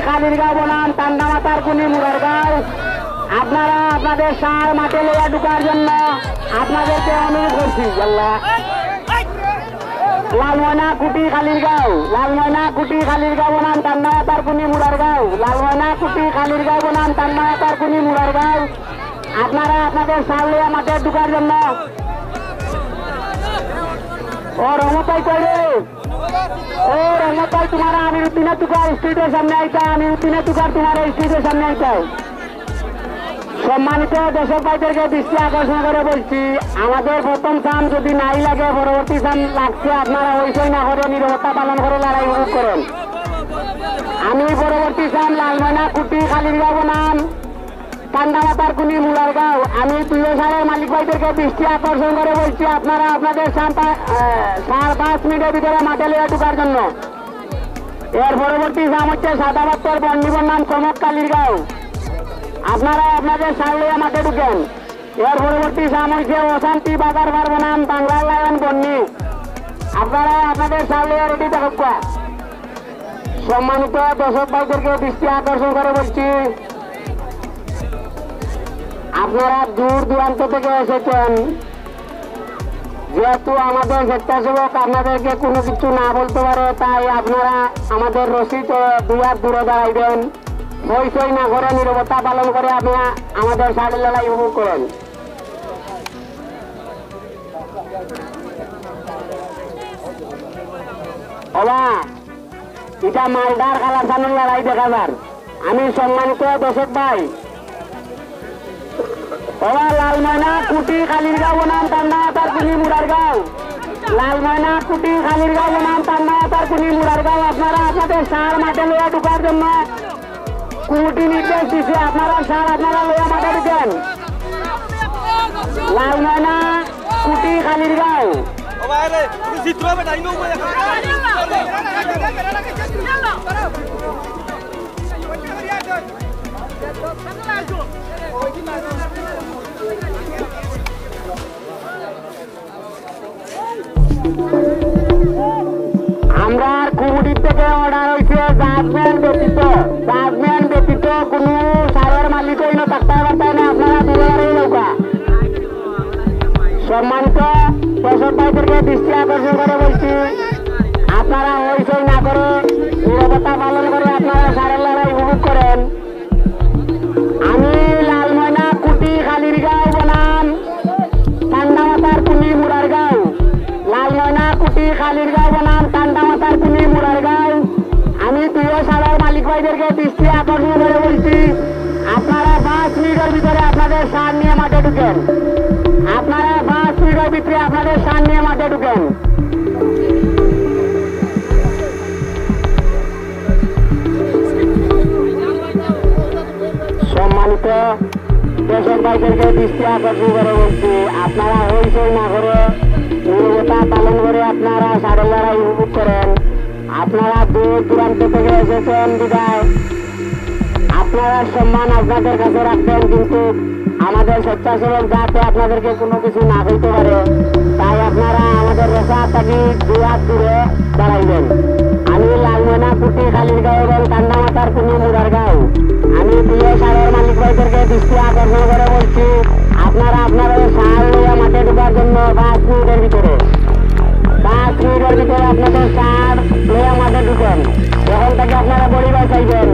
খালিরগাঁও বনাম টান্ডা মাতার কুনি মুরারগাঁও আপনারা আপনাদের সার মাঠে লইয়া ঢুকার জন্য আপনাদেরকে অনুরোধ করছি। আল্লাহ লালময়না কুটি খালিরগাঁও, লালময়না কুটি খালিরগাঁও বনাম টান্ডা মাতার কুনি মুরারগাঁও, লালময়না কুটি খালিরগাঁও বনাম টান্ডা মাতার কুনি মুরারগাঁও আপনারা আপনাদের সার লইয়া মাঠে ঢুকার জন্য। ও রহমতাই কই রে, ও রহমতাই তোমারা আমি উদ্দিনে তুকার স্ট্রিটের সামনে আইতা, আমি উদ্দিনে তুকার তোমার স্ট্রিটের সামনে আইতাও। সম্মানিত দর্শক ভাইদেরকে দৃষ্টি আকর্ষণ করে বলছি, আমাদের প্রথম সাম যদি নাই লাগে পরবর্তী সাম লাগছে আপনারা ওইসই না করে নিরবতা পালন করে লড়াই উপভোগ করেন। আমি পরবর্তী সাম লালময়না কুটি খালিরগাঁও বনাম টান্ডা মাতার কুনি মুরারগাঁও আমি প্রিয় সারের মালিক ভাইদেরকে দৃষ্টি আকর্ষণ করে বলছি আপনারা আপনাদের 5 মিনিটের ভিতরে মাঠে লিয়ে ঢুকার জন্য। এর পরবর্তী সাম হচ্ছে সাদাবাত্তর বন্ডিবন নাম চমক কালিরগাঁও আপনারা আপনাদের সার লিয়ে মাঠে ঢুকেন। এর পরবর্তী সাম হচ্ছে অশান্তি বাজার বার বনাম বাংলার লায়ন বন্নি আপনারা আপনাদের সার লিয়ে রেডি থাকুক। সম্মানিত দর্শক ভাইদেরকে দৃষ্টি আকর্ষণ করে বলছি আপনারা দূর দূরান্ত থেকে এসেছেন, যেহেতু আমাদের স্বেচ্ছাসেবক আপনাদেরকে কোনো কিছু না বলতে পারে তাই আপনারা আমাদের রসিদ 2 হাত দূরে দাঁড়াইবেন, হইচই না করে নীরবতা পালন করে আপনারা আমাদের সাড়ে লড়াই উপভোগ করেন। ওবা এটা মালদার কালাসানোর লড়াই দেখাবার। আমি সম্মানিত দর্শক ভাই ওবা লালময়না কুটি খালিরগাঁও বনাম টান্ডা মাতার কুনি মুরারগাঁও, লালময়না কুটি খালিরগাঁও বনাম টান্ডা মাতার কুনি মুরারগাঁও আপনারা আপনাদের সার মাঠে লইয়া ঢুকার জন্য কুটি নির্দেশ দিচ্ছে আপনারা সার আপনারা লইয়া মাঠে ঢুকেন। লালময়না কুটি খালিরগাঁও আমরা কুমুটির থেকে অর্ডার হয়েছে জাজমেন্ট ব্যতীত কোনো সারের মালিক হইল থাকতে পারতেন না, আপনারা দুবারে নৌকা। সম্মানিত দর্শক ভাইদেরকে দৃষ্টি আকর্ষণ করে বলছি আপনারা হইচই না করে নীরবতা পালন করে আপনারা সারের লড়াই উপভোগ করেন। আমি লালময়না কুটি খালিরগাঁও বনাম টান্ডা মাতার কুনি মুরারগাঁও, লালময়না কুটি খালিরগাঁও বনাম টান্ডা মাতার কুনি মুরারগাঁও আমি প্রিয় সারের মালিক ভাইদেরকে দৃষ্টি আকর্ষণ করে বলছি আপনারা 5 মিনিটের ভিতরে আপনাদের সার নিয়ে মাঠে ঢুকেন। আপনারা 5 মিনিটের ভিতরে আপনাদের সার নিয়ে মাঠে ঢুকেন। সম্মানিত দর্শক ভাইদেরকে দৃষ্টি আকর্ষণ করে বলছি আপনারা হইচই না করে নীরবতা পালন করে আপনারা সারের লড়াই উপভোগ করেন। আপনারা দূর দূরান্ত থেকে এসেছেন বিদায় আপনারা সম্মান আপনাদের কাছে রাখবেন, কিন্তু আমাদের স্বেচ্ছাসেবক যাতে আপনাদেরকে কোনো কিছু না হইতে পারে তাই আপনারা আমাদের রেখা থাকি 2 হাত দূরে দাঁড়াইবেন। আমি লালময়না কুটি খালিরগাঁও এবং টান্ডা মাতার কুনি মুরারগাঁও আমি প্রিয় সারের মালিক ভাইদেরকে দৃষ্টি আকর্ষণ করে বলছি আপনারা আপনাদের সার লইয়া মাঠে ঢোকার জন্য 5 মিনিটের ভিতরে আপনাদের সার লইয়া মাঠে ঢুকেন। এখন থেকে আপনারা বড়ি চাইবেন